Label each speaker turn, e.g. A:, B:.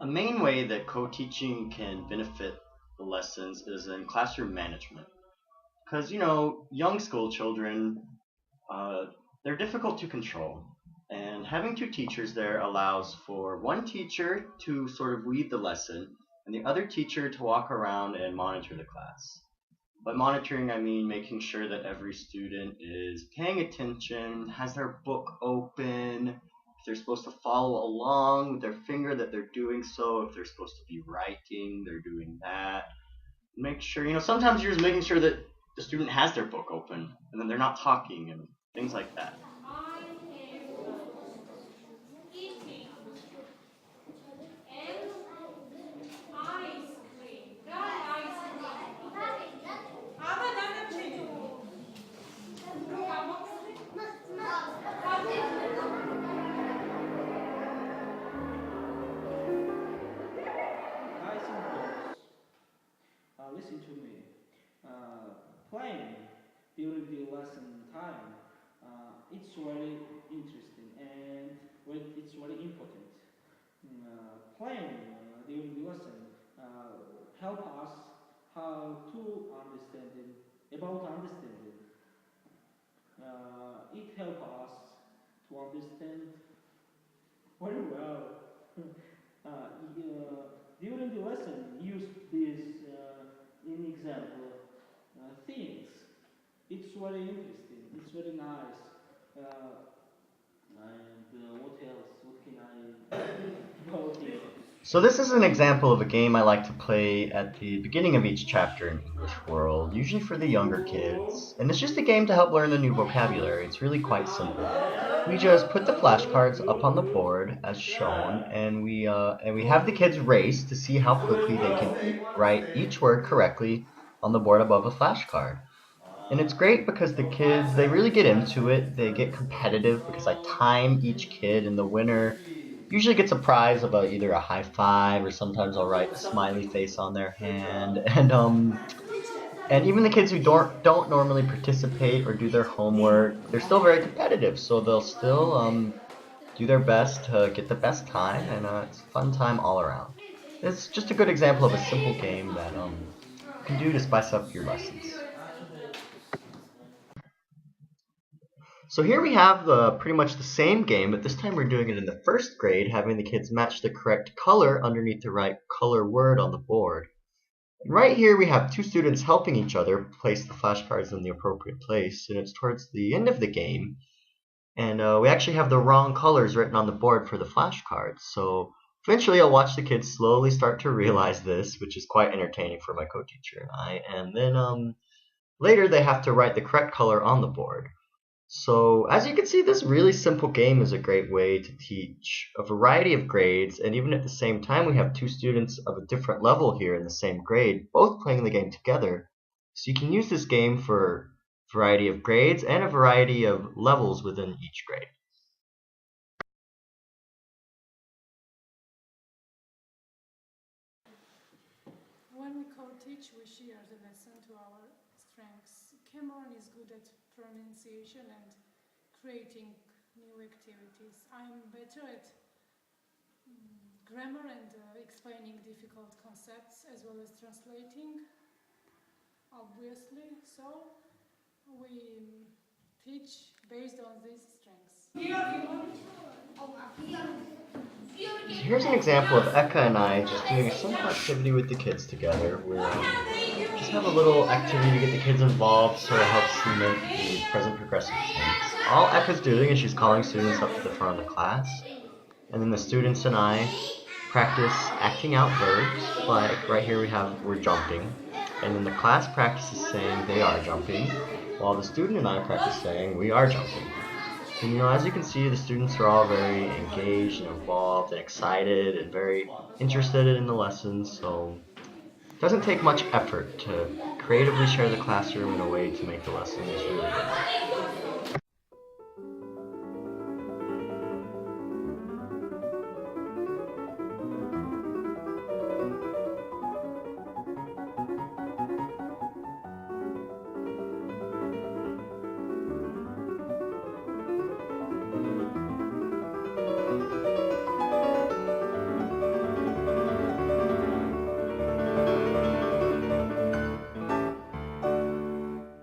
A: A main way that co-teaching can benefit the lessons is in classroom management. Because, young school children, uh, they're difficult to control. And having two teachers there allows for one teacher to sort of lead the lesson and the other teacher to walk around and monitor the class. By monitoring, I mean making sure that every student is paying attention, has their book open, if they're supposed to follow along with their finger, that they're doing so, if they're supposed to be writing, they're doing that. Make sure, sometimes you're just making sure that the student has their book open and then they're not talking and things like that.
B: Guys and girls, listen to me. Playing during the lesson time, it's very interesting and it's very important. Playing during the lesson help us how to understand about understanding. It help us to understand very well. During the lesson, use this in example things. It's very interesting. It's very nice. And what else? What can I about it?
A: So this is an example of a game I like to play at the beginning of each chapter in English World, usually for the younger kids. And it's just a game to help learn the new vocabulary. It's really quite simple. We just put the flashcards up on the board as shown, and we have the kids race to see how quickly they can write each word correctly on the board above a flashcard. And it's great because the kids, they really get into it. They get competitive because I time each kid, and the winner usually gets a prize of either a high five, or sometimes I'll write a smiley face on their hand. And even the kids who don't normally participate or do their homework, they're still very competitive. So they'll still do their best to get the best time, and it's a fun time all around. It's just a good example of a simple game that you can do to spice up your lessons. So here we have pretty much the same game, but this time we're doing it in the first grade, having the kids match the correct color underneath the right color word on the board. And right here we have two students helping each other place the flashcards in the appropriate place, and it's towards the end of the game. And we actually have the wrong colors written on the board for the flashcards. So eventually I'll watch the kids slowly start to realize this, which is quite entertaining for my co-teacher and I. And then later they have to write the correct color on the board. So as you can see, this really simple game is a great way to teach a variety of grades, and even at the same time we have two students of a different level here in the same grade, both playing the game together. So you can use this game for a variety of grades and a variety of levels within each grade.
C: When we co-teach, we share the lesson to our strengths. Cameron is good at pronunciation and creating new activities. I'm better at grammar and explaining difficult concepts as well as translating, obviously. So we teach based on these strengths.
A: Here's an example of Eka and I just doing a simple activity with the kids together. We're just have a little activity to get the kids involved, sort of helps cement the present progressive tense. All Eka's doing is she's calling students up to the front of the class, and then the students and I practice acting out verbs, like right here we're jumping, and then the class practices saying they are jumping, while the student and I practice saying we are jumping. And as you can see, the students are all very engaged and involved and excited and very interested in the lessons, so it doesn't take much effort to creatively share the classroom in a way to make the lessons really good.